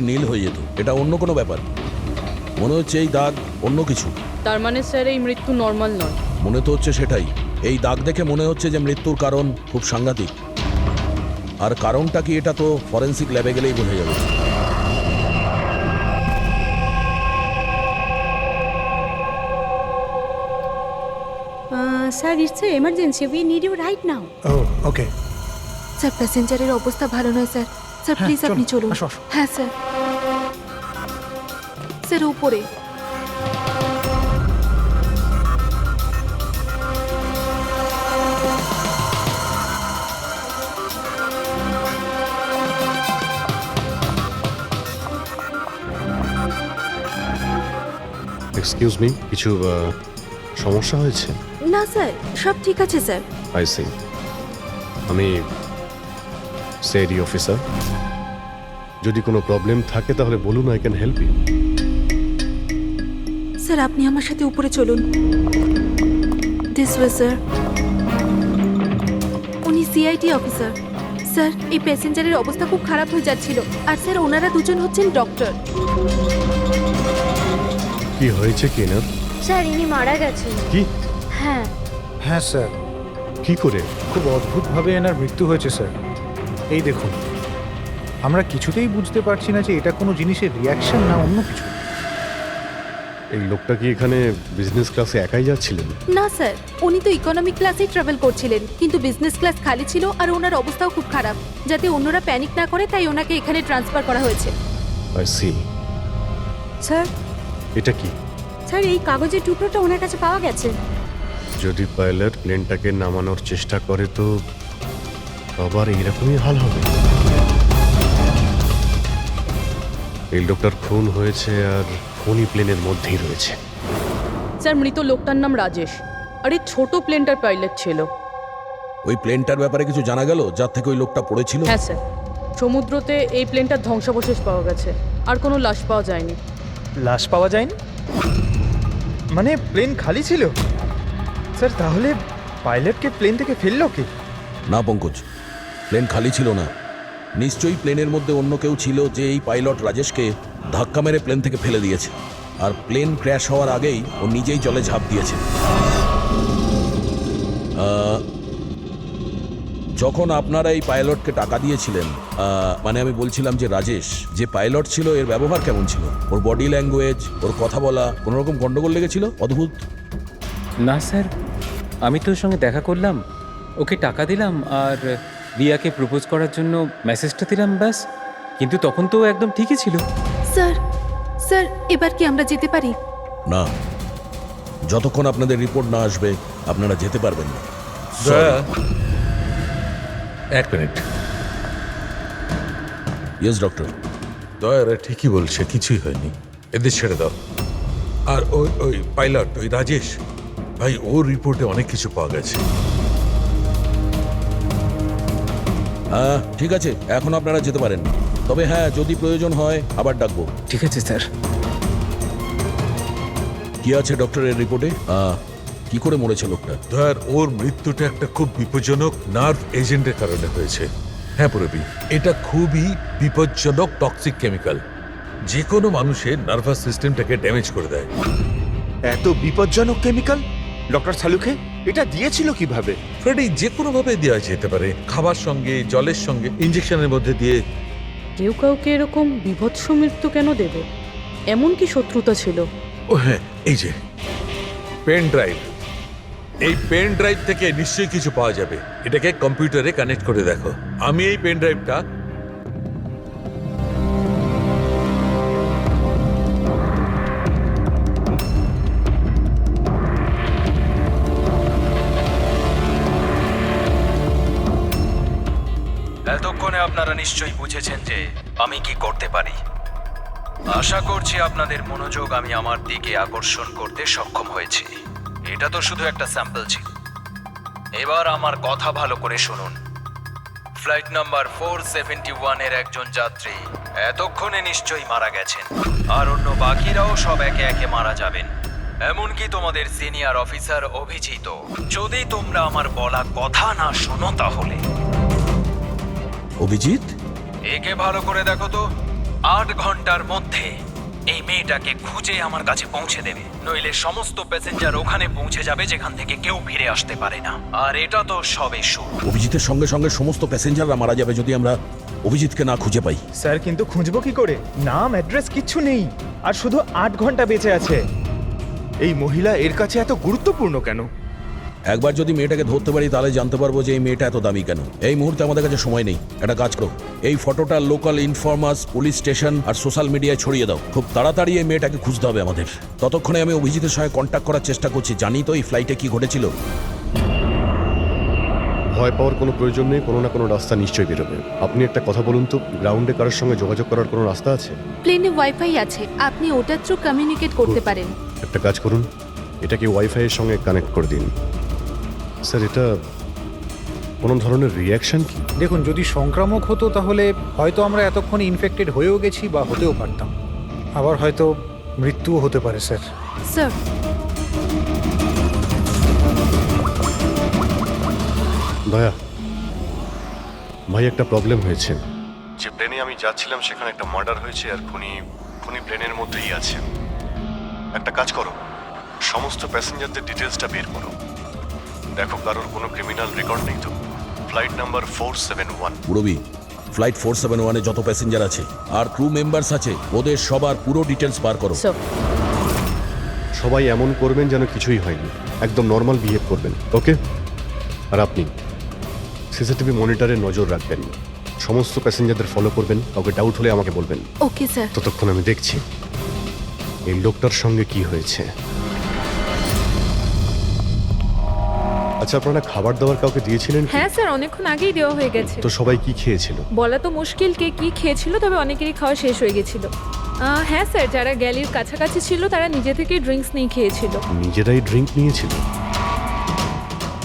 নীল হয়ে যেত। এটা অন্য কোনো ব্যাপার। মনে হচ্ছে এই দাগ অন্য কিছু। তার মানে স্যার এই মৃত্যু নর্মাল নয়? মনে তো হচ্ছে সেটাই। এই দাগ দেখে মনে হচ্ছে যে মৃত্যুর কারণ খুব সাংঘাতিক। আর কারণটা কি এটা তো ফরেন্সিক ল্যাবে গেলেই বোঝা যাবে। Sir, it's a emergency, we need you right now. Oh okay. Sir প্যাসেঞ্জারের অবস্থা ভালো নয় স্যার। স্যার প্লিজ আপনি চলুন। আসো, আসো। হ্যাঁ স্যার। স্যার উপরে। এক্সকিউজ মি, কিছু সমস্যা হয়েছে? না স্যার, সব ঠিক আছে স্যার। I see. আমি সিআইডি অফিসার। যদি কোনো প্রবলেম থাকে তাহলে বলুন, I can help you. Sir আপনি আমার সাথে উপরে চলুন। This way sir. উনি সিআইডি অফিসার। স্যার এই প্যাসেঞ্জারের অবস্থা খুব খারাপ হয়ে যাচ্ছিল। আর স্যার ওনারা দুজন হচ্ছেন ডক্টর। কি হয়েছে কি না? স্যার ইনি মারা গেছেন। কি? হ্যাঁ। হ্যাঁ স্যার, কি করে? খুব অদ্ভুতভাবে এনার মৃত্যু হয়েছে স্যার। এই দেখুন, আমরা কিছুতেই বুঝতে পারছি না যে এটা কোনো জিনিসের রিয়াকশন না অন্য কিছু। এই লোকটা কি এখানে বিজনেস ক্লাসে একাই যাচ্ছিলেন? না স্যার, উনি তো ইকোনমিক ক্লাসেই ট্রাভেল করছিলেন, কিন্তু বিজনেস ক্লাস খালি ছিল আর ওনার অবস্থাও খুব খারাপ। যাতে অন্যরা প্যানিক না করে তাই ওনাকে এখানে ট্রান্সফার করা হয়েছে। I C. স্যার, এটা কি? স্যার এই কাগজের টুকরোটা ওনার কাছে পাওয়া গেছে। যদি পাইলট প্লেনটাকে নামানোর চেষ্টা করে তো আবার এইরকমই হাল হবে। এই লোকটার খুন হয়েছে আর খুনি প্লেনের মধ্যেই রয়েছে। স্যার মৃত লোকটার নাম রাজেশ। আর এই ছোট প্লেনটার পাইলট ছিল। ওই প্লেনটার ব্যাপারে কিছু জানা গেল যার থেকে ওই লোকটা পড়েছিল? হ্যাঁ স্যার, সমুদ্রতে এই প্লেনটার ধ্বংসাবশেষ পাওয়া গেছে। আর কোনো লাশ পাওয়া যায়নি। লাশ পাওয়া যায়নি? মানে প্লেন খালি ছিল? স্যার তাহলে পাইলটকে প্লেন থেকে ফেললো কি? না পঙ্কজ, প্লেন খালি ছিল না। নিশ্চয়ই প্লেনের মধ্যে অন্য কেউ ছিল যে এই পাইলট রাজেশকে ধাক্কা মেরে প্লেন থেকে ফেলে দিয়েছে। আর প্লেন ক্র্যাশ হওয়ার আগেই ও নিজেই জলে ঝাঁপ দিয়েছে। যখন আপনারা এই পাইলটকে টাকা দিয়েছিলেন, মানে আমি বলছিলাম যে রাজেশ যে পাইলট ছিল এর ব্যবহার কেমন ছিল? ওর বডি ল্যাঙ্গুয়েজ, ওর কথা বলা, কোনো রকম গন্ডগোল লেগেছিল? অদ্ভুত। না স্যার, আমি তো ওর সঙ্গে দেখা করলাম, ওকে টাকা দিলাম আর রিয়াকে প্রপোজ করার জন্য মেসেজটা দিলাম, ব্যাস। কিন্তু তখন তো ও একদম ঠিকই ছিল। স্যার, স্যার এবার কি আমরা যেতে পারি? না, যতক্ষণ আপনাদের রিপোর্ট না আসবে আপনারা যেতে পারবেন না। এক মিনিট। Yes doctor. দয়ারা ঠিকই বলছে, কিছুই হয়নি, এদের ছেড়ে দাও। আর ওই ওই পাইলট, ওই রাজেশ ভাই, ওর রিপোর্টে অনেক কিছু পাওয়া গেছে। হ্যাঁ ঠিক আছে, এখন আপনারা যেতে পারেন। তবে হ্যাঁ, যদি প্রয়োজন হয় আবার ডাকবো। ঠিক আছে স্যার। কি আছে ডক্টরের রিপোর্টে? কি করে মরেছে লোকটা? দয়ার, ওর মৃত্যুটা একটা খুব বিপজ্জনক নার্ভ এজেন্টের কারণে হয়েছে। হ্যাঁ পুরবি, এটা খুবই বিপজ্জনক টক্সিক কেমিক্যাল, যে কোনো মানুষের নার্ভাস সিস্টেমটাকে ড্যামেজ করে দেয়। এত বিপজ্জনক কেমিক্যাল ডক্টর সালুকে এটা দিয়েছিল কিভাবে? ফ্রেডি, যে কোনো ভাবে দেওয়া যেতে পারে, খাবার সঙ্গে, জলের সঙ্গে, ইঞ্জেকশনের মধ্যে দিয়ে। কেউ কাউকে এরকম বিভৎস মৃত্যু কেন দেবে? এমন কি শত্রুতা ছিল? ও হ্যাঁ, এই যে পেন ড্রাইভ, এই পেন ড্রাইভ থেকে নিশ্চয়ই কিছু পাওয়া যাবে। এটাকে কম্পিউটারে কানেক্ট করে দেখো। আমি এই পেন ড্রাইভটা এতক্ষণে আপনারা নিশ্চয়ই বুঝেছেন যে আমি কি করতে পারি। আশা করছি আপনাদের মনোযোগ আমি আমার দিকে আকর্ষণ করতে সক্ষম হয়েছি। এটা তো শুধু একটা স্যাম্পল ছিল। এবার আমার কথা ভালো করে শুনুন। ফ্লাইট নাম্বার 471 এর একজন যাত্রী এতক্ষণে নিশ্চয়ই মারা গেছেন, আর অন্য বাকিরাও সব একে একে মারা যাবেন, এমনকি তোমাদের সিনিয়র অফিসার অভিজিৎ। যদি তোমরা আমার বলা কথা না শোনো তাহলে। অভিজিৎ? একে ভালো করে দেখো তো, 8 ঘন্টার মধ্যে এই মেয়েটাকে খুঁজে আমার কাছে পৌঁছে দেবে, নইলে সমস্ত প্যাসেঞ্জার ওখানে পৌঁছে যাবে যেখান থেকে কেউ ফিরে আসতে পারে না। আর এটা তো সবে শুরু। অভিজিতের সঙ্গে সঙ্গে সমস্ত প্যাসেঞ্জাররা মারা যাবে যদি আমরা অভিজিৎকে না খুঁজে পাই। স্যার কিন্তু খুঁজবো কি করে? নাম অ্যাড্রেস কিচ্ছু নেই, আর শুধু 8 ঘন্টা বেঁচে আছে। এই মহিলা এর কাছে এত গুরুত্বপূর্ণ কেন? একবার যদি মেয়েটাকে ধরতে পারি তাহলে জানতে পারবো যে এই মেয়েটা এত দামি কেন। এই মুহূর্তে আমাদের কাছে সময় নেই, একটা কাজ করো, এই ফটোটা লোকাল ইনফরমার্স, পুলিশ স্টেশন আর সোশ্যাল মিডিয়ায় ছড়িয়ে দাও। খুব তাড়াতাড়ি এই মেয়েটাকে খুঁজতে হবে আমাদের। ততক্ষণে আমি অভিজিতের সঙ্গে কন্ট্যাক্ট করার চেষ্টা করছি। জানি তো এই ফ্লাইটে কি ঘটেছিল। ভয় পাওয়ার কোনো প্রয়োজন নেই, কোনো না কোনো রাস্তা নিশ্চয়ই বেরোবে। আপনি একটা কথা বলুন তো, গ্রাউন্ডে কারোর সঙ্গে যোগাযোগ করার কোনো রাস্তা আছে? প্লেনে ওয়াইফাই আছে, আপনি ওটার থ্রু কমিউনিকেট করতে পারেন। একটা কাজ করুন, এটাকে ওয়াইফাই এর সঙ্গে কানেক্ট করে দিন। স্যার, এটা কোনো ধরনের রিয়াকশন কি? দেখুন, যদি সংক্রামক হতো তাহলে হয়তো আমরা এতক্ষণে ইনফেক্টেড হয়েও গেছি বা হতেও পারতাম। আবার হয়তো মৃত্যুও হতে পারে স্যার। স্যার, দয়া ভাই, একটা প্রবলেম হয়েছে। যে প্লেনে আমি যাচ্ছিলাম সেখানে একটা মার্ডার হয়েছে, আর খুনি প্লেনের মধ্যেই আছে। একটা কাজ করো, সমস্ত প্যাসেঞ্জারদের ডিটেলসটা বের করো। দেখো কারোর কোনো ক্রিমিনাল রেকর্ড নেই তো। Flight number 471। পুরবি, ফ্লাইট 471-এ যত প্যাসেঞ্জার আছে আর ক্রু মেম্বার্স আছে, ওদের সবার পুরো ডিটেলস বার করো। স্যার, সবাই এমন করবেন যেন কিছুই হয়নি, একদম নর্মাল বিহেভ করবেন, ওকে? আর আপনি সিসিটিভি মনিটরে নজর রাখবেন, সমস্ত প্যাসেঞ্জারদের ফলো করবেন, কাউকে ডাউট হলে আমাকে বলবেন। Okay sir. ততক্ষণ আমি দেখছি এই লোকটার সঙ্গে কি হয়েছে। আচ্ছা, আপনারা খাবার দাবার কাউকে দিয়েছিলেন কি? হ্যাঁ স্যার, অনেকক্ষণ আগেই দেওয়া হয়ে গেছে। তো সবাই কি খেয়েছিল? বলা তো মুশকিল কে কি খেয়েছিল, তবে অনেকেরই খাওয়া শেষ হয়ে গেছিল। হ্যাঁ স্যার, যারা গ্যালির কাছাকাছি ছিল তারা নিজে থেকেই ড্রিঙ্কস নিয়ে খেয়েছিল। নিজেরাই ড্রিঙ্ক নিয়েছিল?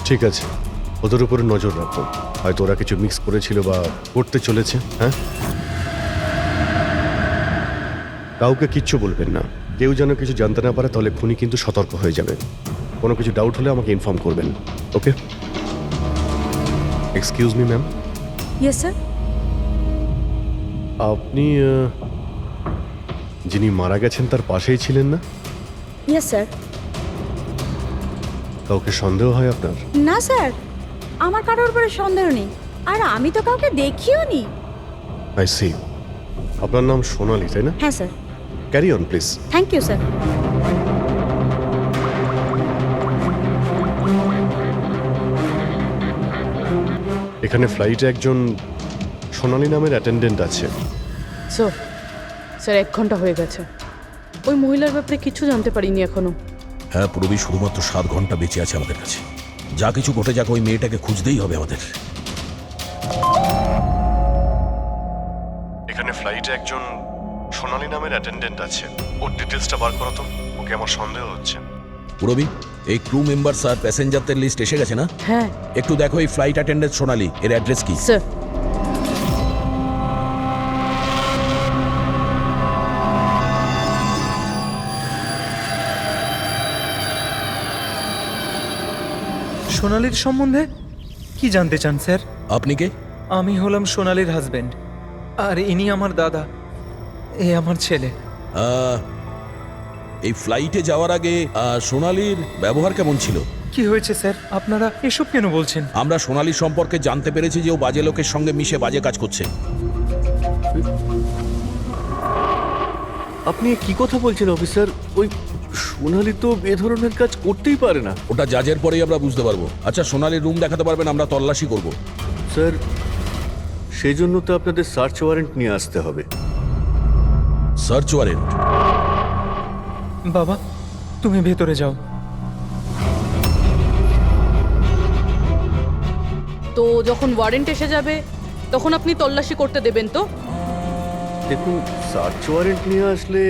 ঠিক আছে, ওদের উপরে নজর রাখো, হয়তো ওরা কিছু মিক্স করেছিল বা করতে চলেছে। হ্যাঁ, কাউকে কিচ্ছু বলবেন না, কেউ যেন কিছু জানতে না পারে, তাহলে খুনি কিন্তু সতর্ক হয়ে যাবে। কোনো কিছু ডাউট হলে আমাকে ইনফর্ম করবেন, okay? Excuse me ma'am. Yes sir. আপনি যিনি মারা গেছেন তার পাশেই ছিলেন না? Yes sir. কাউকে সন্দেহ হয় আপনার? না স্যার, আমার কারোর উপরে সন্দেহ নেই, আর আমি তো কাউকে দেখিও নি। I see. আপনার নাম সোনালি, তাই না? হ্যাঁ sir. Carry on please. Thank you sir. এখানে ফ্লাইটে একজন সোনালি নামের অ্যাটেন্ডেন্ট আছে। স্যার, স্যার 1 ঘন্টা হয়ে গেছে, ওই মহিলার ব্যাপারে কিছু জানতে পারিনি এখনো। হ্যাঁ পুরবি, শুধুমাত্র 7 ঘন্টা বেঁচে আছে আমাদের কাছে। যা কিছু ঘটে যাক, ওই মেয়েটাকে খুঁজতেই হবে আমাদের। এখানে ফ্লাইটে একজন সোনালি নামের অ্যাটেন্ডেন্ট আছে, ওর ডিটেলসটা বার করো তো, ওকে আমার সন্দেহ হচ্ছে। পুরবি, এই ক্রু মেম্বার্স আর প্যাসেঞ্জারদের লিস্ট এসে গেছে না? হ্যাঁ একটু দেখো এই ফ্লাইট অ্যাটেন্ডেন্ট সোনালি, এর অ্যাড্রেস কি? স্যার। সোনালির সম্বন্ধে কি জানতে চান স্যার? আপনি কে? আমি হলাম সোনালির হাজবেন্ড, আর ইনি আমার দাদা, এ আমার ছেলে। এই ফ্লাইটে যাওয়ার আগে সোনালির ব্যবহার কেমন ছিল? কি হয়েছে স্যার, আপনারা এসব কেন বলছেন? আমরা সোনালির সম্পর্কে জানতে পেরেছি যে ও বাজে লোকের সঙ্গে মিশে বাজে কাজ করছে। আপনি কি কথা বলছেন অফিসার? ওই সোনালি তো এ ধরনের কাজ করতেই পারে না। ওটা জাজের পরেই আমরা বুঝতে পারবো। আচ্ছা, সোনালির রুম দেখাতে পারবেন? আমরা তল্লাশি করব। স্যার, সেই জন্য তো আপনাদের সার্চ ওয়ারেন্ট নিয়ে আসতে হবে। Search warrant? বাবা, তুমি ভেতরে যাও। তো যখন ওয়ারেন্ট এসে যাবে তখন আপনি তল্লাশি করতে দেবেন তো? দেখুন, সার্চ ওয়ারেন্ট নিয়ে আসলে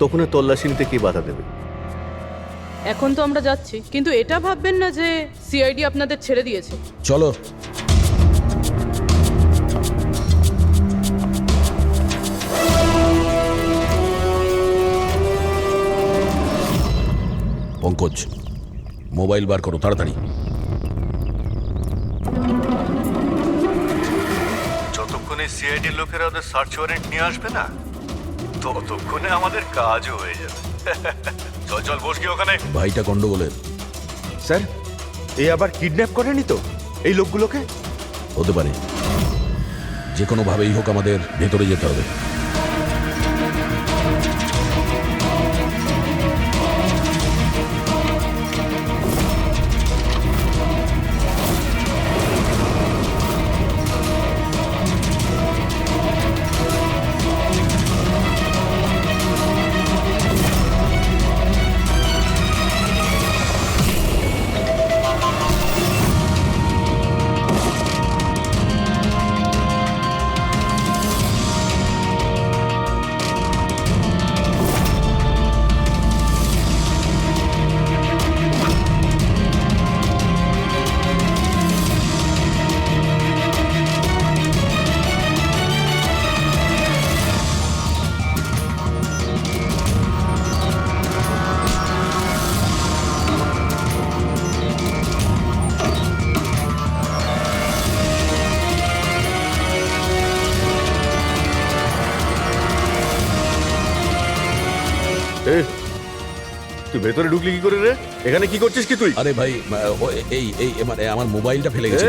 তখন আর তল্লাশি নিতে কে বাধা দেবে? এখন তো আমরা যাচ্ছি, কিন্তু এটা ভাববেন না যে সিআইডি আপনাদের ছেড়ে দিয়েছে। চলো। পঙ্কজ, মোবাইল বার করো তাড়াতাড়ি। যতক্ষণে সিআইডির লোকেরা ওদের সার্চ ওয়ারেন্ট নিয়ে আসবে না, ততক্ষণে আমাদের কাজও হয়ে যাবে। চল চল বস গিয়ে ওখানে। ভাইটা গন্ডগোলের। স্যার এ আবার কিডন্যাপ করেনি তো এই লোকগুলোকে? হতে পারে, যে কোনোভাবেই হোক আমাদের ভেতরে যেতে হবে। তুই ভেতরে ঢুকলি কি করে রে? এখানে কি করছিস কি তুই? আরে ভাই, এই মানে আমার মোবাইলটা ফেলে গেছে।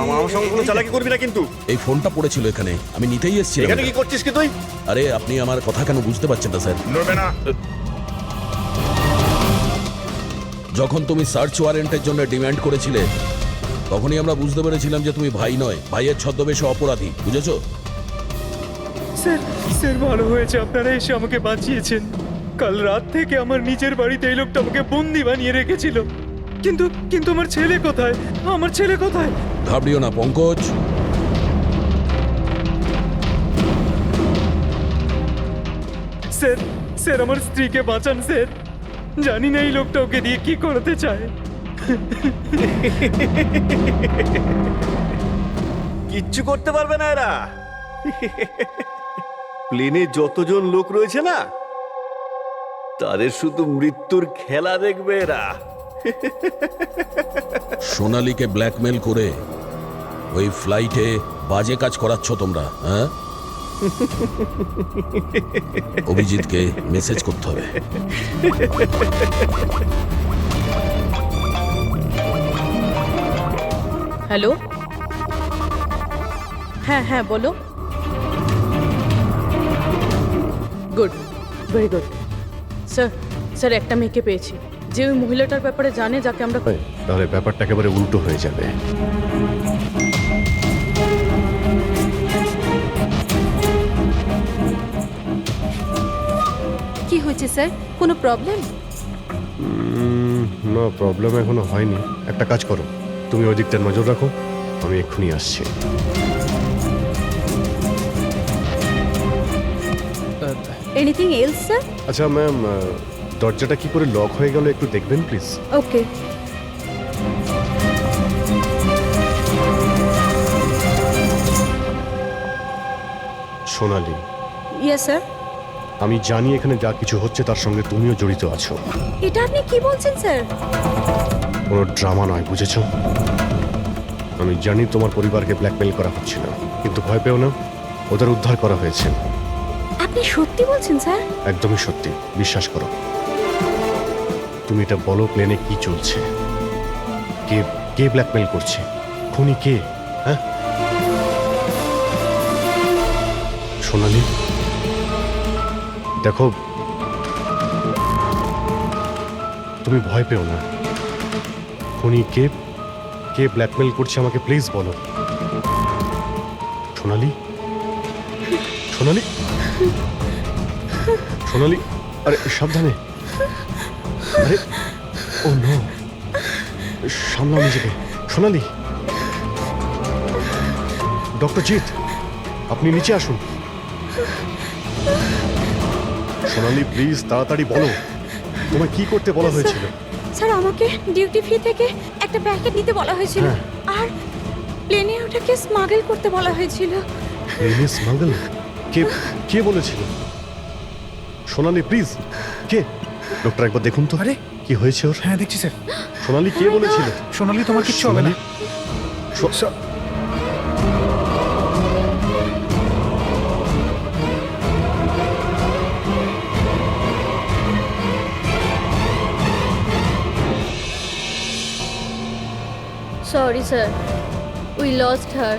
আমার সঙ্গে কোনো চালাকি করবি না কিন্তু। এই ফোনটা পড়েছিল এখানে, আমি নিতেই এসেছিলাম। এখানে কি করছিস কি তুই? আরে আপনি আমার কথা কেন বুঝতে পারছেন না স্যার? নড়বে না। যখন তুমি সার্চ ওয়ারেন্টের জন্য ডিমান্ড করেছিলে, তখনই আমরা বুঝতে পেরেছিলাম যে তুমি ভাই নয়, ভাইয়ের ছদ্মবেশে অপরাধী। বুঝেছো? স্যার স্যার ভালো হয়েছে আপনারা এসে আমাকে বাঁচিয়েছেন। কাল রাত থেকে আমার নিজের বাড়িতে এই লোকটা আমাকে বন্দি বানিয়ে রেখেছিল। কিন্তু কিন্তু আমার ছেলে কোথায়? আমার ছেলে কোথায়? ঘাবড়িও না পঙ্কজ। স্যার স্যার আমার স্ত্রীকে বাঁচান স্যার। জানি না এই লোকটা ওকে দিয়ে কি করতে চায়। কিচ্ছু করতে পারবে না এরা। প্লেনে যতজন লোক রয়েছে না, তাদের শুধু মৃত্যুর খেলা দেখবে এরা। সোনালীকে ব্ল্যাকমেল করে ওই ফ্লাইটে বাজে কাজ করাচ্ছ তোমরা, হ্যাঁ? অভিজিৎকে মেসেজ করতে হবে। হ্যালো, হ্যাঁ হ্যাঁ বলো। Good, very good. Sir sir একটা মেয়েকে পেয়েছি, যে ওই মহিলাটার ব্যাপারে জানে, যাকে আমরা। তাহলে ব্যাপারটা একেবারে উল্টো হয়ে যাবে। কি হয়েছে স্যার? কোনো প্রবলেম? না, প্রবলেম এখনো হয়নি। একটা কাজ করো, তুমি ওই দিকটা নজর রাখো, আমি এক্ষুনি আসছি। Anything else sir? আচ্ছা ম্যাম, দরজাটা কি করে লক হয়ে গেল একটু দেখবেন please. Okay. Sonali, yes sir. আমি জানি এখানে যা কিছু হচ্ছে তার সঙ্গে তুমিও জড়িত আছো। এটা আপনি কি বলছেন স্যার? কোনো ড্রামা নয়, বুঝেছ? আমি জানি তোমার পরিবারকে ব্ল্যাকমেল করা হচ্ছিল, কিন্তু ভয় পেও না, ওদের উদ্ধার করা হয়েছে। আপনি সত্যি বলছেন স্যার? একদমই সত্যি, বিশ্বাস করো। তুমি এটা বলো, প্লেনে কি চলছে? কে কে ব্ল্যাকমেল করছে? খুনি কে? হ্যাঁ সোনালী, দেখো তুমি ভয় পেও না। খুনি কে, কে ব্ল্যাকমেল করছে আমাকে প্লিজ বলো। সোনালী, সোনালী, সোনালী, আরে সাবধানে। আরে ও নো, সামলাও নিজেকে। সোনালী, ডক্টর জিৎ, আপনি নিচে আসুন। সোনালী প্লিজ তাড়াতাড়ি বলো, তোমায় কি করতে বলা হয়েছিল? স্যার আমাকে ডিউটি ফ্রি থেকে একটা প্যাকেট নিতে বলা হয়েছিল, আর প্লেনে ওটাকে স্মাগল করতে বলা হয়েছিল। প্লেনে স্মাগল? কে কে বলেছিল? সোনালী প্লিজ, কে? ডক্টর একবার দেখুন তো। আরে কি হয়েছে ওর? হ্যাঁ দেখছি স্যার। সোনালী কে বলেছিল? সোনালী তোমার কিচ্ছু হবে না। sorry, sir. We lost her.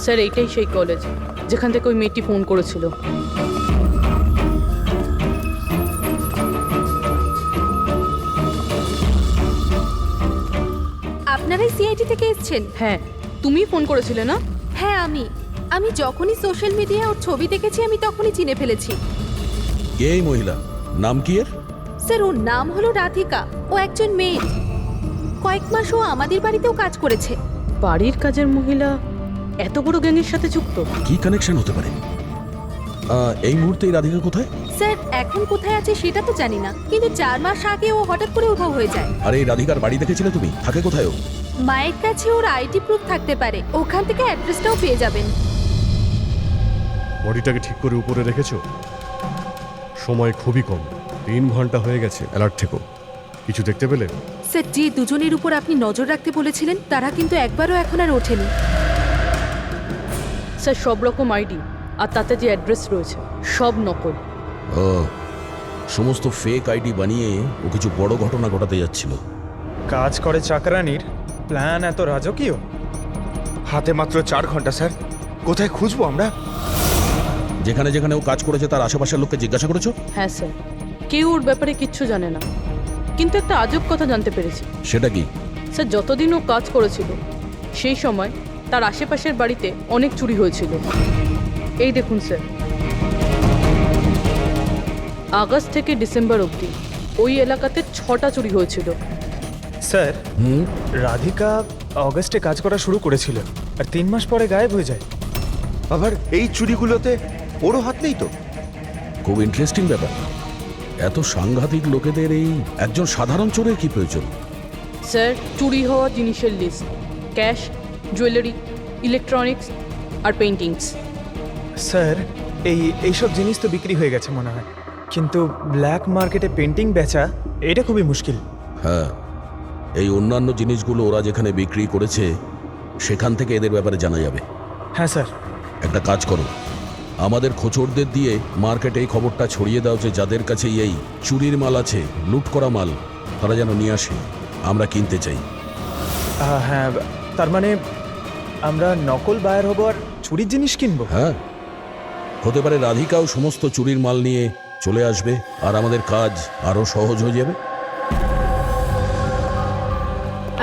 Sir এইটাই সেই কলেজ যেখান থেকে ওই মেয়েটি ফোন করেছিল। আপনারাই সিআইডি থেকে এসেছেন? হ্যাঁ, তুমি ফোন করেছিলে না? হ্যাঁ আমি যখনই সোশ্যাল মিডিয়ায় ওর ছবি দেখেছি আমি তখনই চিনে ফেলেছি। কে এই মহিলা? নাম কি এর? স্যার ওর নাম হলো রাধিকা। ও একজন মেয়ে। কয়েক মাস ও আমাদের বাড়িতেও কাজ করেছে। বাড়ির কাজের মহিলা এত বড় গ্যাংয়ের সাথে যুক্ত? কি কানেকশন হতে পারে? এই মুহূর্তে এই রাধিকা কোথায়? স্যার এখন কোথায় আছে সেটা তো জানি না, কিন্তু 4 মাস আগে ও হঠাৎ করে উধাও হয়ে যায়। আরে এই রাধিকার বাড়ি দেখেছিলে তুমি? থাকে কোথায় ও? মায়ের কাছে ওর আইডি প্রুফ থাকতে পারে, ওখান থেকে অ্যাড্রেসটাও পেয়ে যাবেন। বডিটাকে ঠিক করে উপরে রেখেছো? সময় খুবই কম, 3 ঘন্টা হয়ে গেছে। অ্যালার্ট থেকো। কিছু দেখতে পেলে? স্যার যে দুজনের উপর আপনি নজর রাখতে বলেছিলেন তারা কিন্তু একবারও এখন আর ওঠেনি। স্যার সব রকম আইডি আর তাতে যে অ্যাড্রেস রয়েছে সব নকল। ও, সমস্ত ফেক আইডি বানিয়ে ও কিছু বড় ঘটনা ঘটাতে যাচ্ছিল। কাজ করে চাকরানির প্ল্যান এত রাজকীয়? হাতে মাত্র 4 ঘন্টা স্যার, কোথায় খুঁজবো আমরা? যেখানে যেখানে ও কাজ করেছে তার আশেপাশের লোককে জিজ্ঞাসা করেছো? হ্যাঁ স্যার, কেউ ওর ব্যাপারে কিচ্ছু জানে না, কিন্তু একটা আজব কথা জানতে পেরেছি। সেটা কি? স্যার যতদিন ও কাজ করেছিল সেই সময় তার আশেপাশের বাড়িতে অনেক চুরি হয়েছিল। এই দেখুন স্যার, আগস্ট থেকে ডিসেম্বর অবধি ওই এলাকাতে 6টা চুরি হয়েছিল। স্যার রাধিকা অগস্টে কাজ করা শুরু করেছিল আর 3 মাস পরে গায়েব হয়ে যায়। আবার এই চুরিগুলোতে ওরও হাত নেই তো? খুব ইন্টারেস্টিং ব্যাপার। এত সাংঘাতিক লোকেদের এই একজন সাধারণ চোরের কি প্রয়োজন? স্যার চুরি হওয়া জিনিসের লিস্ট: ক্যাশ, জুয়েলারি, ইলেকট্রনিক্স আর পেইন্টিংস। স্যার এইসব জিনিস তো বিক্রি হয়ে গেছে মনে হয়, কিন্তু ব্ল্যাক মার্কেটে পেন্টিং বেচা এটা খুবই মুশকিল। হ্যাঁ, এই অন্যান্য জিনিসগুলো ওরা যেখানে বিক্রি করেছে সেখান থেকে এদের ব্যাপারে জানা যাবে। হ্যাঁ স্যার। একটা কাজ করো, আমাদের খোঁচরদের দিয়ে মার্কেটে এই খবরটা ছড়িয়ে দাও যে যাদের কাছে এই চুরির মাল আছে, লুট করা মাল, তারা যেন নিয়ে আসে, আমরা কিনতে চাই। হ্যাঁ, তার মানে আমরা নকল বায়ার হব আর চুরির জিনিস কিনবো? হ্যাঁ, হতে পারে রাধিকাও সমস্ত চুরির মাল নিয়ে চলে আসবে আর আমাদের কাজ আরো সহজ হয়ে যাবে।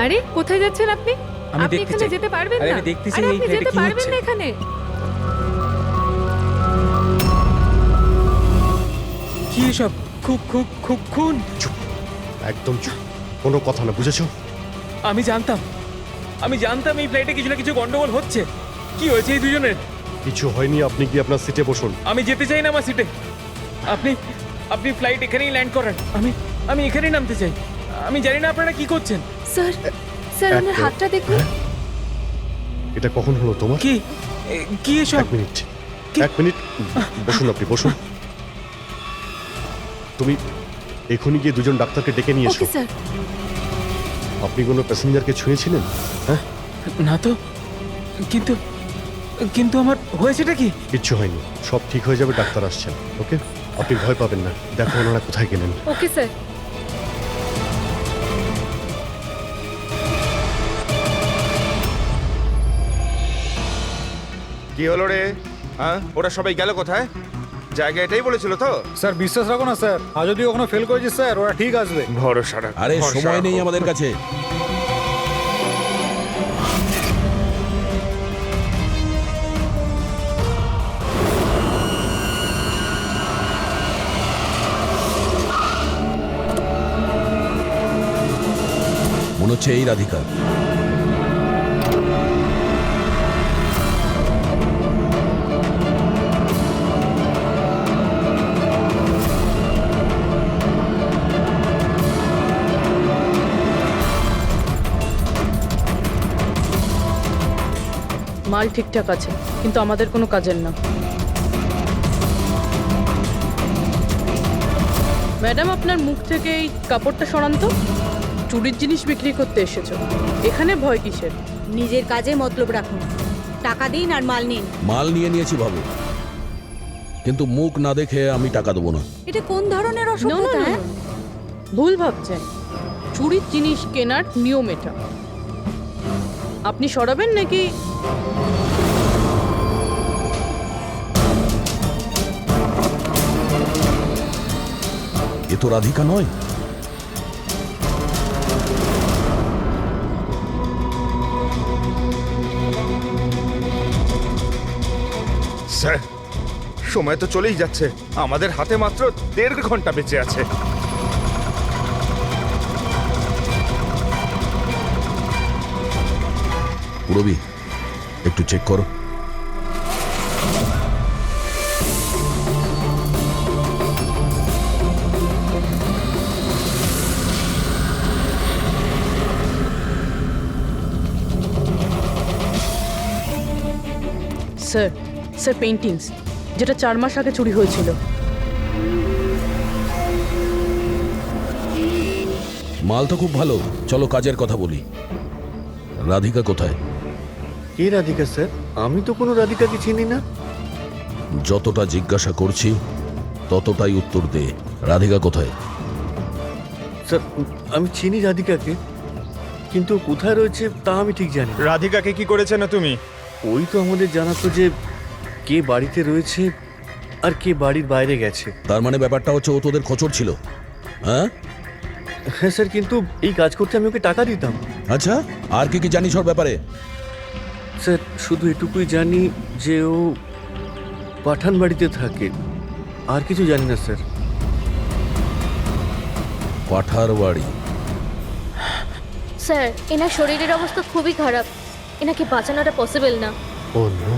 আরে কোথায় যাচ্ছেন আপনি? আমি আপনি দেখতে এখানে চাই। যেতে পারবেন আরে না। আমি দেখতেছি আরে এই আপনি ফ্ল্যাটে যেতে কি পারবেন হচ্ছে। না এখানে। কি এসব? খুন? চুপ, একদম চুপ, কোনো কথা না, বুঝেছো? আমি জানতাম এই ফ্লাইটে কিছু না কিছু গন্ডগোল হচ্ছে। কি হয়েছে এই দুজনের? কিছু হয়নি, আপনি কি আপনার সিটে বসুন। আমি যেতে চাই না আমার সিটে। আপনি ফ্লাইট এখানেই ল্যান্ড করান। আমি এখানেই নামতে চাই। আমি জানি না আপনারা কি করছেন। স্যার ওনার হাতটা দেখুন। এটা কখন হলো তোমার? কি এসব? 1 মিনিট, 1 মিনিট, বসুন, আপনি বসুন। তুমি এখনই গিয়ে 2জন ডাক্তারকে ডেকে নিয়ে এসো। Okay sir. আপনি কোনো প্যাসেঞ্জারকে ছুঁয়েছিলেন? হ্যাঁ না তো, কিন্তু আমার হয়েছেটা কি? কিচ্ছু হয়নি, সব ঠিক হয়ে যাবে, ডাক্তার আসছেন। ওকে, আপনি ভয় পাবেন না। দেখো ওনারা কোথায় গেলেন। Okay sir. কি হলো রে? হ্যাঁ, ওরা সবাই গেল কোথায়? জায়গা এটাই বলেছিল তো? স্যার বিশ্বাস রাখো না স্যার, আর যদি ওখানে ফেল করেছি স্যার ওরা ঠিক আসবে। ভরসা রাখো, আরে ভরসা সময় নেই রাখো। আমাদের কাছে। মনে হচ্ছে এই রাধিকা। মাল ঠিকঠাক আছে, কিন্তু আমাদের কোনো কাজের না। ম্যাডাম আপনার মুখ থেকে এই কাপড়টা সরান তো। চুরির জিনিস বিক্রি করতে এসেছো, এখানে ভয় কিসের? নিজের কাজে মতলব রাখুন, টাকা দিন আর মাল নিন। মাল নিয়ে নিয়েছি ভাবো। কিন্তু মুখ না দেখে আমি টাকা দেবো না। এটা কোন ধরনের No, no, অসভ্যতা? no, হ্যাঁ? no. ভুল ভাবছেন। চুরির জিনিস কেনার নিয়ম এটা। আপনি সরাবেন নাকি? এ তো রাধিকা নয়। স্যার, সময় তো চলেই যাচ্ছে, আমাদের হাতে মাত্র 1.5 ঘন্টা বেঁচে আছে। রবি, একটু চেক করো। স্যার, স্যার পেইন্টিংস, যেটা 4 মাস আগে চুরি হয়েছিল। মাল তো খুব ভালো, চলো কাজের কথা বলি। রাধিকা কোথায়? কে রাধিকা স্যার? আমি তো কোনো রাধিকাকে চিনি না। যতটা জিজ্ঞাসা করছি ততটাই উত্তর দে। রাধিকা কোথায়? স্যার আমি চিনি রাধিকাকে, কিন্তু কোথায় রয়েছে তা আমি ঠিক জানি না। রাধিকাকে কি করেছে না তুমি? ওই তো আমাদের জানাতো যে কে বাড়িতে রয়েছে আর কে বাড়ির বাইরে গেছে। তার মানে ব্যাপারটা হচ্ছে ও তোদের খোঁচর ছিল, হ্যাঁ? হ্যাঁ স্যার, কিন্তু এই কাজ করতে আমি ওকে টাকা দিতাম। আচ্ছা, আর কি কি জানিস ওর ব্যাপারে? স্যার শুধু এটুকুই জানি যে ও পাঠান বাড়িতে থাকে, আর কিছু জানি না স্যার। পাঠার বাড়ি? স্যার, এনার শরীরের অবস্থা খুবই খারাপ, এনাকে বাঁচানোটা পসিবল না। ও নো,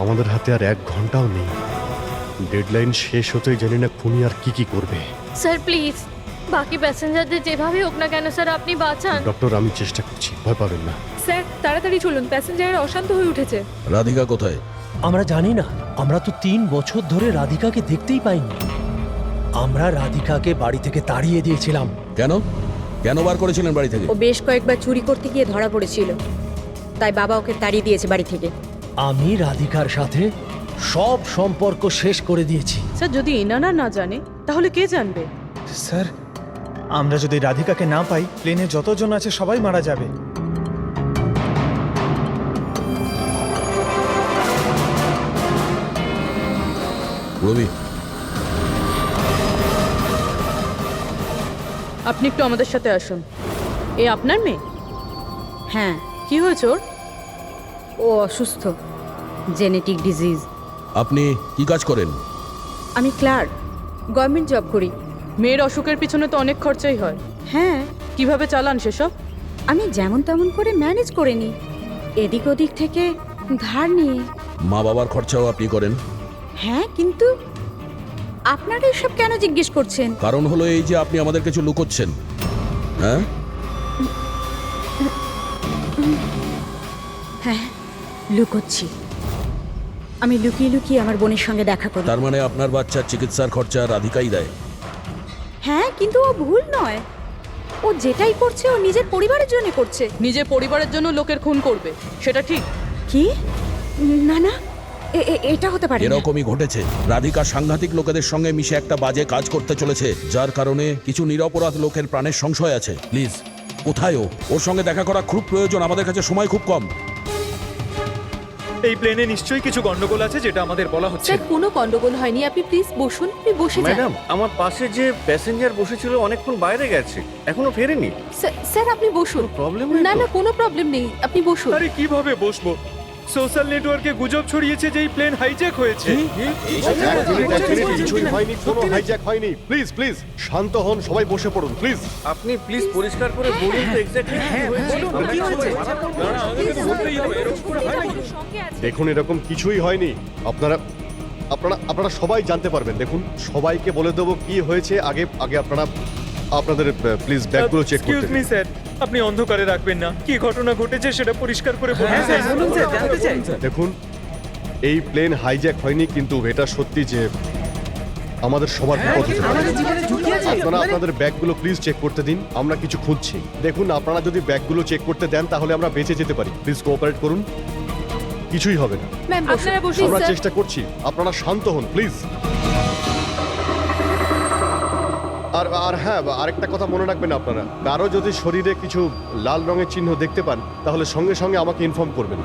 আমাদের হাতে আর 1 ঘন্টাও নেই। ডেডলাইন শেষ হতেই জানি না খুনি আর কি কি করবে। স্যার প্লিজ, বাকি প্যাসেঞ্জারদের যেভাবে হোক না কেন স্যার আপনি বাঁচান। ডক্টর আমি চেষ্টা করছি, ভয় পাবেন না। স্যার তাড়াতাড়ি চলুন, প্যাসেঞ্জাররা অশান্ত হয়ে উঠেছে। রাধিকা কোথায়? আমরা জানি না, আমরা তো 3 বছর ধরে রাধিকাকে দেখতেই পাইনি। আমরা রাধিকাকে বাড়ি থেকে তাড়িয়ে দিয়েছিলাম। কেন কেন বার করেছিলেন বাড়ি থেকে? ও বেশ কয়েকবার চুরি করতে গিয়ে ধরা পড়েছিল, তাই বাবা ওকে তাড়িয়ে দিয়েছে বাড়ি থেকে। আমি রাধিকার সাথে সব সম্পর্ক শেষ করে দিয়েছি। স্যার, যদি এনারা না জানে তাহলে কে জানবে? স্যার, আমরা যদি রাধিকাকে না পাই, প্লেনে যতজন আছে সবাই মারা যাবে। রবি, আপনি একটু আমাদের সাথে আসুন। এ আপনার মেয়ে? হ্যাঁ, কি হয়েছে ওর? ও অসুস্থ, জেনেটিক ডিজিজ। আপনি কি কাজ করেন? আমি ক্লার্ক, গভর্নমেন্ট জব করি। মেয়ের অসুখের পিছনে তো অনেক খরচাই হয়। হ্যাঁ, কিভাবে চালান সেসব? আমি যেমন তেমন করে ম্যানেজ করে নিই, এদিক ওদিক থেকে ধার নিয়ে। মা বাবার খরচাও আপনি করেন? হ্যাঁ, কিন্তু আপনারা এসব কেন জিজ্ঞেস করছেন? কারণ হলো এই যে আপনি আমাদের কিছু লুকোচ্ছেন, হ্যাঁ? হ্যাঁ, লুকোচ্ছি। আমি লুকিয়ে লুকিয়ে আমার বোনের সঙ্গে দেখা করি। তার মানে আপনার বাচ্চার চিকিৎসার খরচা রাধিকাই দেয়? হ্যাঁ, কিন্তু ও ভুল নয়। ও যেটাই করছে ও নিজের পরিবারের জন্য করছে। নিজের পরিবারের জন্য লোকের খুন করবে, সেটা ঠিক? কি? না না, এটা হতে পারে না। এরকমই ঘটেছে। রাধিকা সাংঘাতিক লোকেদের সঙ্গে মিশে একটা বাজে কাজ করতে চলেছে, যার কারণে কিছু নিরপরাধ লোকের প্রাণের সংশয় আছে। প্লিজ, কোথায় ও? ওর সঙ্গে দেখা করা খুব প্রয়োজন, আমাদের কাছে সময় খুব কম। এই প্লেনে নিশ্চয়ই কিছু গন্ডগোল আছে যেটা আমাদের বলা হচ্ছে। স্যার কোনো গন্ডগোল হয়নি, আপনি প্লিজ বসুন, আপনি বসে যান। ম্যাডাম, আমার পাশে যে প্যাসেঞ্জার বসেছিল অনেকক্ষণ বাইরে গেছে, এখনো ফেরেনি। স্যার আপনি বসুন। প্রবলেম না না, কোনো প্রবলেম নেই, আপনি বসুন। আরে কিভাবে বসবো? সোশ্যাল নেটওয়ার্কে গুজব ছড়িয়েছে যে এই প্লেন হাইজ্যাক হয়েছে। কিছুই হয়নি, কোনো হাইজ্যাক হয়নি। প্লিজ প্লিজ শান্ত হন, সবাই বসে পড়ুন প্লিজ। আপনি প্লিজ পরিষ্কার করে বলুন তো এক্স্যাক্টলি কি হয়েছে। দেখুন এরকম কিছুই হয়নি। আপনারা আপনারা আপনারা সবাই জানতে পারবেন। দেখুন সবাইকে বলে দেবো কি হয়েছে। আগে আগে আপনারা আপনাদের প্লিজ ব্যাগগুলো চেক করতে এক্সকিউজ মি স্যার, আপনি অন্ধকারে রাখবেন না। কি ঘটনা ঘটেছে সেটা পরিষ্কার করে বলুন স্যার। দেখুন এই প্লেন হাইজ্যাক হয়নি, কিন্তু এটা সত্যি যে আমাদের সবার বিপদ হতে পারে। আপনারা আপনাদের ব্যাগগুলো প্লিজ চেক করতে দিন, আমরা কিছু খুঁজছি। দেখুন আপনারা যদি ব্যাগগুলো চেক করতে দেন তাহলে আমরা বেঁচে যেতে পারি। প্লিজ কোঅপারেট করুন। কিছুই হবে না। ম্যাম আপনারা বসুন আমরা স্যার। চেষ্টা করছি, আপনারা শান্ত হন প্লিজ। আর আর হ্যাঁ, আরেকটা কথা মনে রাখবেন আপনারা, কারো যদি শরীরে কিছু লাল রঙের চিহ্ন দেখতে পান তাহলে সঙ্গে সঙ্গে আমাকে ইনফর্ম করবেন।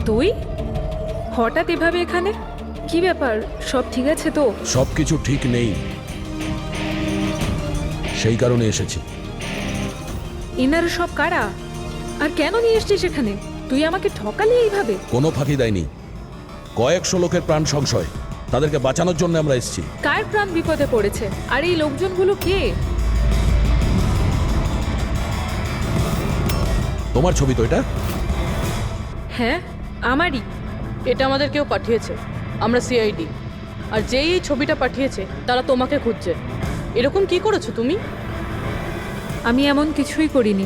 তুই হঠাৎ এভাবে এখানে? কি ব্যাপার, সব ঠিক আছে তো? সব কিছু ঠিক নেই, সেই কারণে এসেছি। ইনার সব কারা? আর কেন নিয়ে এসছিস এখানে? তুই আমাকে ঠকালি এইভাবে? কোনো ফাঁকি দেয়নি, কয়েকশো লোকের প্রাণ সংশয়, তাদেরকে বাঁচানোর জন্য আমরা এসেছি। কার প্রাণ বিপদে পড়েছে? আর এই লোকজনগুলো কে? তোমার ছবি তো এটা? হ্যাঁ আমারই। এটা আমাদের কেউ পাঠিয়েছে, আমরা সিআইডি। আর যেই এই ছবিটা পাঠিয়েছে তারা তোমাকে খুঁজছে। এরকম কি করেছো তুমি? আমি এমন কিছুই করিনি।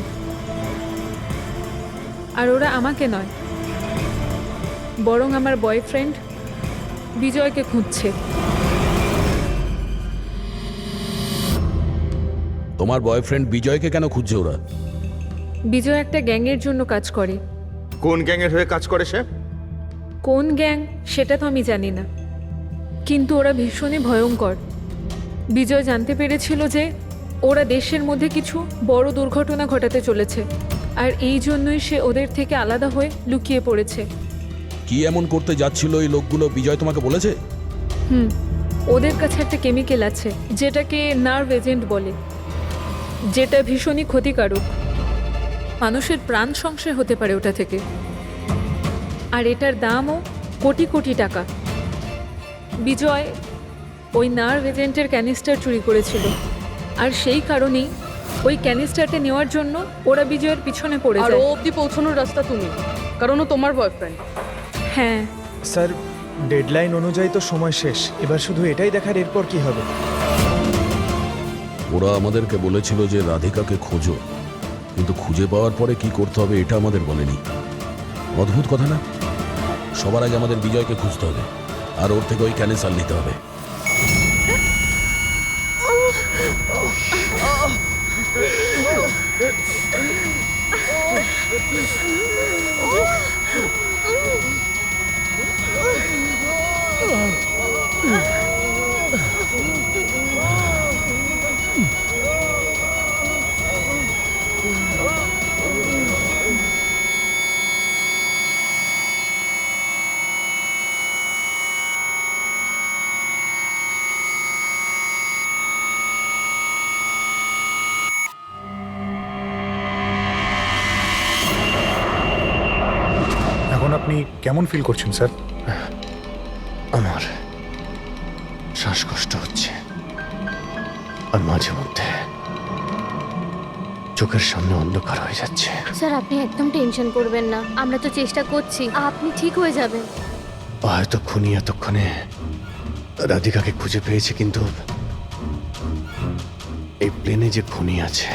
আর ওরা আমাকে নয়, বরং আমার বয়ফ্রেন্ড বিজয়কে খুঁজছে। তোমার বয়ফ্রেন্ড বিজয়কে কেন খুঁজছে ওরা? বিজয় একটা গ্যাংয়ের জন্য কাজ করে। কোন গ্যাংয়ের হয়ে কাজ করে সে? কোন গ্যাং সেটা তো আমি জানি না, কিন্তু ওরা ভীষণই ভয়ঙ্কর। বিজয় জানতে পেরেছিল যে ওরা দেশের মধ্যে কিছু বড় দুর্ঘটনা ঘটাতে চলেছে, আর এই জন্যই সে ওদের থেকে আলাদা হয়ে লুকিয়ে পড়েছে। কি এমন করতে যাচ্ছিল এই লোকগুলো বিজয় তোমাকে বলেছে? ওদের কাছে একটা কেমিক্যাল আছে যেটাকে নার্ভ এজেন্ট বলে, যেটা ভীষণই ক্ষতিকারক। মানুষের প্রাণ সংশয় হতে পারে ওটা থেকে, আর এটার দামও কোটি কোটি টাকা। বিজয় ওই নার্ভ এজেন্টের ক্যানিস্টার চুরি করেছিল, আর সেই কারণেই ওই ক্যানিস্টারটা নেওয়ার জন্য ওরা বিজয়ের পিছনে পড়ে আর যায়। ও অবধি পৌঁছানোর রাস্তা তুমি, কারণ ও তোমার বয়ফ্রেন্ড। হ্যাঁ স্যার, ডেডলাইন অনুযায়ী তো সময় শেষ, এবার শুধু এটাই দেখার এরপর কি হবে। ওরা আমাদেরকে বলেছিল যে রাধিকাকে খোঁজো, কিন্তু খুঁজে পাওয়ার পরে কি করতে হবে এটা আমাদের বলেনি। অদ্ভুত কথা না? সবার আগে আমাদের বিজয়কে খুঁজতে হবে, আর ওর থেকে ওই ক্যানেসার নিতে হবে। এখন আপনি কেমন ফিল করছেন স্যার? আমার শ্বাসকষ্ট হচ্ছে, আর মাঝে মধ্যে চোখের সামনে অন্ধকার হয়ে যাচ্ছে। স্যার আপনি একদম টেনশন করবেন না, আমরা তো চেষ্টা করছি, আপনি ঠিক হয়ে যাবেন। হয়তো খুনি এতক্ষণে রাধিকাকে খুঁজে পেয়েছে, কিন্তু এই প্লেনে যে খুনি আছে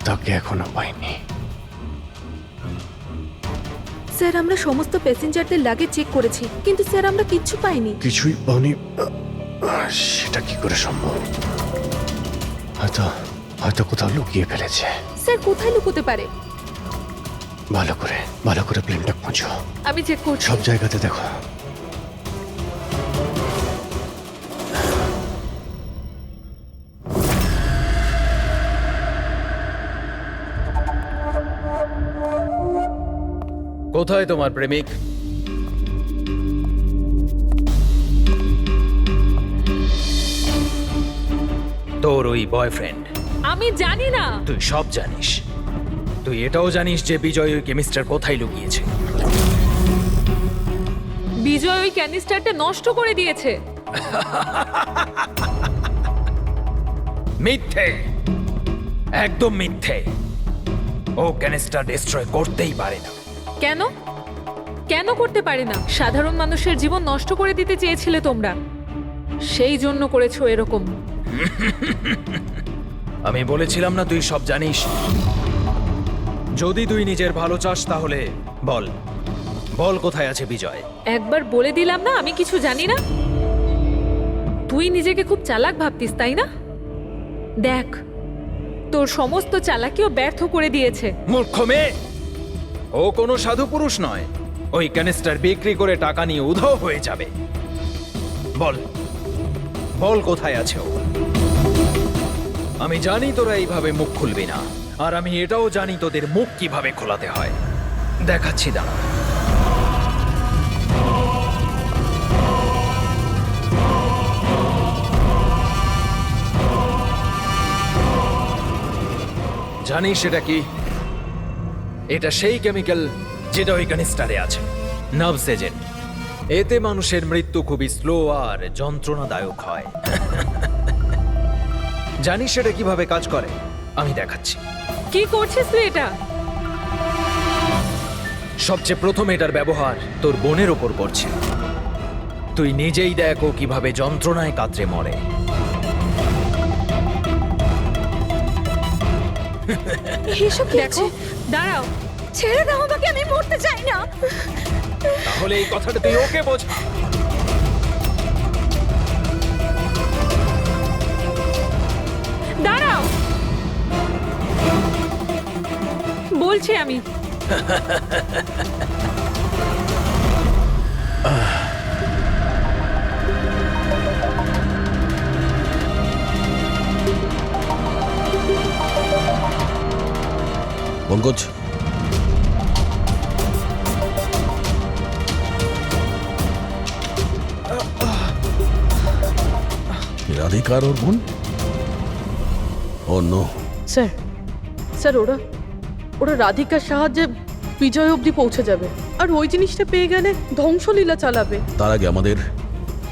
তাকে এখনো পাইনি। স্যার আমরা সমস্ত প্যাসেঞ্জারদের লাগেজ চেক করেছি, কিন্তু স্যার আমরা কিচ্ছু পাইনি। কিছুই পাওনি? সেটা কি করে সম্ভব? হয়তো হয়তো কোথাও লুকিয়ে ফেলেছে। স্যার কোথায় লুকোতে পারে? ভালো করে প্লেনটা খোঁজো। আমি চেক করছি। সব জায়গাতে দেখো। কোথায় তোমার প্রেমিক? তোর ওই বয়ফ্রেন্ড? আমি জানি না। তুই সব জানিস। তুই এটাও জানিস যে বিজয় ওই কেমিস্টার কোথায় লুকিয়েছে। বিজয় ওই ক্যানিস্টারটা নষ্ট করে দিয়েছে। মিথ্যে, একদম মিথ্যে। ও ক্যানিস্টার ডিস্ট্রয় করতেই পারে না। কেন কেন করতে পারে না? সাধারণ মানুষের জীবন নষ্ট করে দিতে চেয়েছিলে তোমরা, সেই জন্য করেছো এরকম। আমি বলেছিলাম না তুই সব জানিস? যদি তুই নিজের ভালো চাস তাহলে বল, বল কোথায় আছে বিজয়? একবার বলে দিলাম না আমি কিছু জানি না। তুই নিজেকে খুব চালাক ভাবতিস তাই না? দেখ, তোর সমস্ত চালাকিও ব্যর্থ করে দিয়েছে। মূর্খ মেয়ে, ও কোনো সাধু পুরুষ নয়। ওই ক্যানিস্টার বিক্রি করে টাকা নিয়ে উধাও হয়ে যাবে। বল, বল কোথায় আছে ও? আমি জানি তোরা এইভাবে মুখ খুলবি না, আর আমি এটাও জানি তোদের মুখ কিভাবে খোলাতে হয়। দেখাচ্ছি দাঁড়া। জানিস সেটা কি? এটা সেই কেমিক্যাল যেটা ওই ক্যানিস্টারে আছে, নার্ভস এজেন্ট। এতে মানুষের মৃত্যু খুবই স্লো আর যন্ত্রণাদায়ক হয়। জানিস সেটা কিভাবে কাজ করে? আমি দেখাচ্ছি। কি করছিস তুই এটা? সবচেয়ে প্রথম এটার ব্যবহার তোর বোনের ওপর করছে। তুই নিজেই দেখ ও কিভাবে যন্ত্রণায় কাতরে মরে। এসব কি দেখো, দাঁড়াও। ছেড়ে দাও আমাকে, আমি মরতে চাই না। তাহলে এই কথাটা তুই ওকে বোঝা। দাঁড়াও বলছি আমি। পঙ্কজ, রাধিকার ওর বোন? ও নো। স্যার, স্যার ওরা ওরা রাধিকার সাহায্যে বিজয় অবধি পৌঁছে যাবে, আর ওই জিনিসটা পেয়ে গেলে ধ্বংসলীলা চালাবে। তার আগে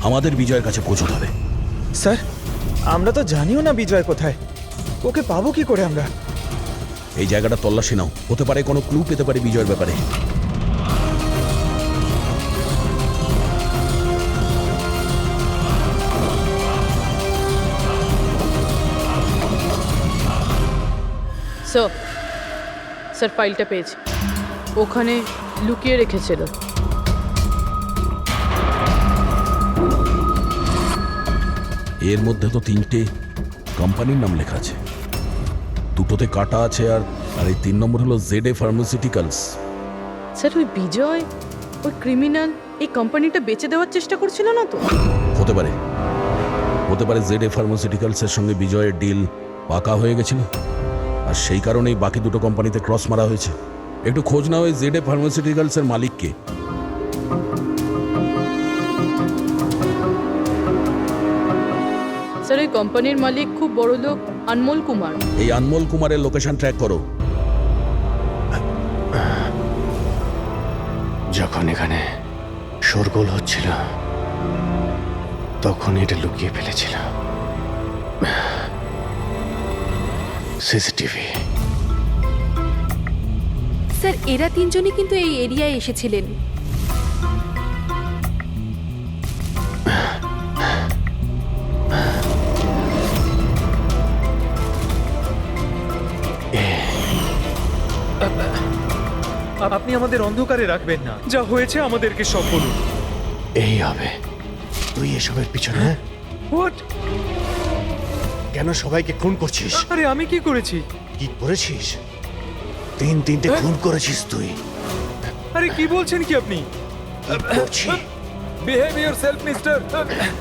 আমাদের বিজয়ের কাছে পৌঁছতে হবে। স্যার, আমরা তো জানিও না বিজয় কোথায়। ওকে পাবো কি করে আমরা? এই জায়গাটা তল্লাশি নাও, হতে পারে কোনো ক্লু পেতে পারে বিজয়ের ব্যাপারে। স্যার, স্যার ফাইলটা পেয়েছি, ওখানে লুকিয়ে রেখেছিল। এর মধ্যে তো 3টে কোম্পানির নাম লেখা আছে, দুটোতে কাটা আছে, আর এই 3 নম্বর হলো ZA ফার্মাসিউটিক্যালস। স্যার ওই বিজয়, ওই ক্রিমিনাল এই কোম্পানিটা বেচে দেওয়ার চেষ্টা করছিল না তো? হতে পারে ZA ফার্মাসিউটিক্যালসের সঙ্গে বিজয়ের ডিল পাকা হয়ে গেছিল, আর সেই কারণেই বাকি দুটো কোম্পানিতে ক্রস মারা হয়েছে। একটু খোঁজ নাও ওই ZA ফার্মাসিউটিক্যালসের মালিককে। স্যার ওই কোম্পানির মালিক খুব বড় লোক আনমোল কুমার। এই আনমোল কুমারের লোকেশন ট্র্যাক করো। যখন এখানে শোরগোল হচ্ছিল তখন এটা লুকিয়ে ফেলেছিল সিসিটিভি। স্যার এরা 3 জনই কিন্তু এই এরিয়ায় এসেছিলেন। আপনি আমাদের অন্ধকারে রাখবেন না। যা হয়েছে আমাদেরকে সব বলুন। এই হবে। তুই এসবের পিছনে হোয়াট? কেন সবাইকে খুন করছিস? আরে আমি কি করেছি? কি করেছিস? 3টে খুন করেছিস তুই। আরে কি বলছেন কি আপনি? Behave yourself mister.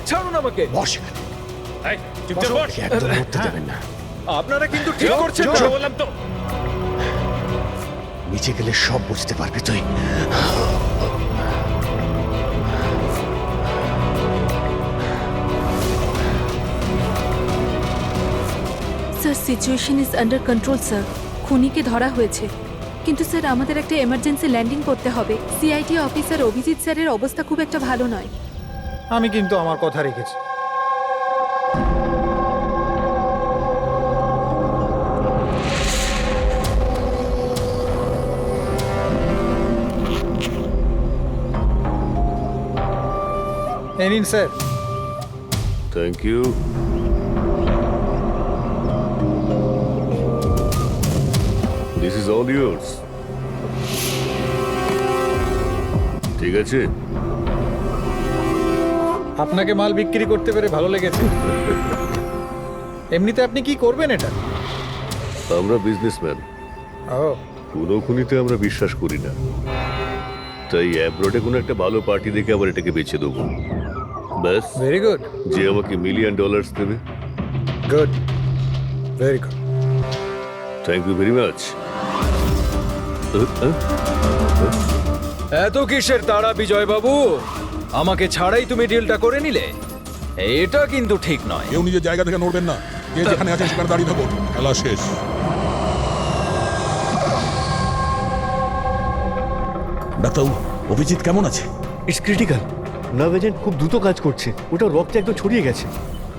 ছাড়ুন আমাকে। বস। এই চুপচাপ বস। একদম উঠতে দেবেন না। আপনারা কিন্তু ঠিক করছেন না, বললাম তো। নিচে গেলে সব বুঝতে পারবি তুই। Sir situation is under control sir. খুনিকে ধরা হয়েছে, কিন্তু স্যার আমাদের একটা এমার্জেন্সি ল্যান্ডিং করতে হবে। সিআইটি অফিসার অভিজিৎ স্যারের অবস্থা খুব একটা ভালো নয়। আমি কিন্তু আমার কথা রেখেছি। এই নিন sir. Thank you. This is all yours. ঠিক আছে। আপনাকে মাল বিক্রি করতে পেরে ভালো লেগেছে। এমনিতে আপনি কি করবেন এটা? আমরা বিজনেসম্যান, ও খুনোখুনিতে আমরা বিশ্বাস করি না, তাই অ্যাব্রডে কোনো একটা ভালো পার্টি দেখে আবার এটাকে বেচে দেবো। ব্যাস। Very good. যে আমাকে $1 মিলিয়ন দেবে। Good, very good. Thank you very much. এত কিসের তাড়া বিজয় বাবু? আমাকে ছাড়াই তুমি ডিলটা করে নিলে? এটা কিন্তু ঠিক নয়। কেউ নিজের জায়গা থেকে নড়বেন না, যে যেখানে আছে সেখানে দাঁড়িয়ে থাকো, খেলা শেষ। ডাক্তারবাবু, অভিজিৎ কেমন আছে? It's critical. নার্ভ এজেন্ট খুব দ্রুত কাজ করছে, ওটা রক্তে একদম ছড়িয়ে গেছে।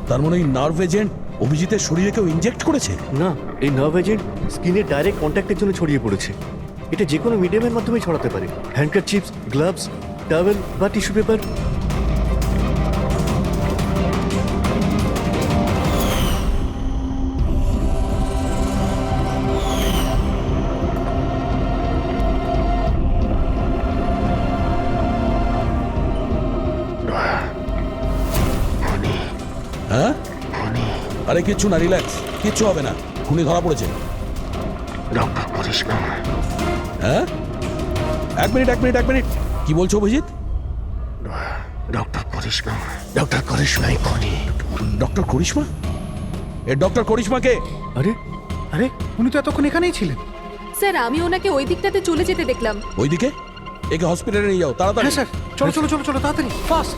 তার মানে এই নার্ভ এজেন্ট অভিজিতের শরীরে কেউ ইনজেক্ট করেছে? না, এই নার্ভ এজেন্ট স্কিনের ডাইরেক্ট কন্ট্যাক্টের জন্য ছড়িয়ে পড়েছে। এটা যে কোনো মিডিয়ামের মাধ্যমে ছড়াতে পারে। হ্যান্ডকারচিপস, গ্লাভস, টাওয়েল বা টিস্যু পেপার। হ্যাঁ? আরে কিচ্ছু না, রিল্যাক্স, কিচ্ছু হবে না। খুনি ধরা পড়েছে। হ্যাঁ? এক মিনিট। কি বলছো অভিজিৎ? ডক্টর করিশ্মা খুনি। ডক্টর করিশ্মা? এ ডক্টর করিশ্মাকে? আরে আরে উনি তো এতক্ষণ এখানেই ছিলেন। স্যার আমি ওনাকে ওই দিকটাতে চলে যেতে দেখলাম। ওইদিকে? একে হসপিটালে নিয়ে যাও তাড়াতাড়ি। হ্যাঁ স্যার, চলো চলো চলো চলো তাড়াতাড়ি, ফাস্ট।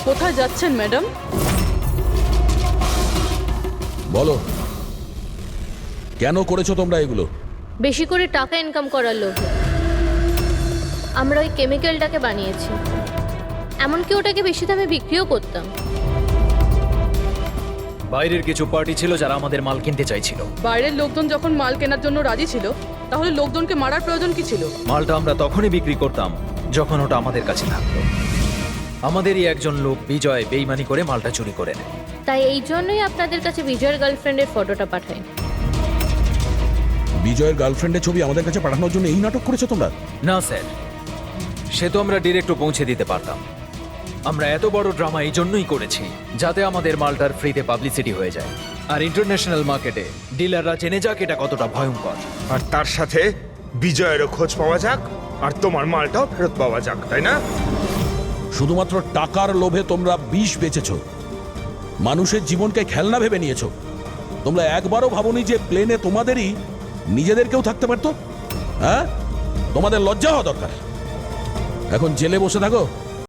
কোথায় যাচ্ছেন ম্যাডাম? বলো, কেন করেছো তোমরা এগুলো? বেশি করে টাকা ইনকাম করার লোভে আমরা ওই কেমিক্যালটাকে বানিয়েছি। এমনকি ওটাকে বেশি দামে বিক্রিও করতাম। বাইরের কিছু পার্টি ছিল যারা আমাদের মাল কিনতে চাইছিল। বাইরের লোকজন যখন মাল কেনার জন্য রাজি ছিল, তাহলে লোকজনকে মারার প্রয়োজন কি ছিল? মালটা আমরা তখনই বিক্রি করতাম যখন ওটা আমাদের কাছে থাকতো। আমাদেরই একজন লোক বিজয় বেইমানি করে মালটা চুরি করে নেয়। তাই এই জন্যই আপনাদের কাছে বিজয়ের গার্লফ্রেন্ডের ফটোটা পাঠাই। বিজয়ের গার্লফ্রেন্ডের ছবি আমাদের কাছে পাঠানোর জন্য এই নাটক করেছো তোমরা? না স্যার, সে তো আমরা ডিরেক্টও পৌঁছে দিতে পারতাম। আমরা এত বড় ড্রামা এই জন্যই করেছি যাতে আমাদের মালটার ফ্রিতে পাবলিসিটি হয়ে যায়, আর ইন্টারন্যাশনাল মার্কেটে ডিলাররা জেনে যাক এটা কতটা ভয়ঙ্কর। আর তার সাথে বিজয়েরও খোঁজ পাওয়া যাক, আর তোমার মালটাও ফেরত পাওয়া যাক, তাই না? শুধুমাত্র টাকার লোভে তোমরা বিষ বেচেছো, মানুষের জীবনকে খেলনা ভেবে নিয়েছো। তোমরা একবারও ভাবোনি যে প্লেনে তোমাদেরই নিজেদেরকেও থাকতে পারতো? হ্যাঁ, তোমাদের লজ্জা হওয়া দরকার। এখন জেলে বসে থাকো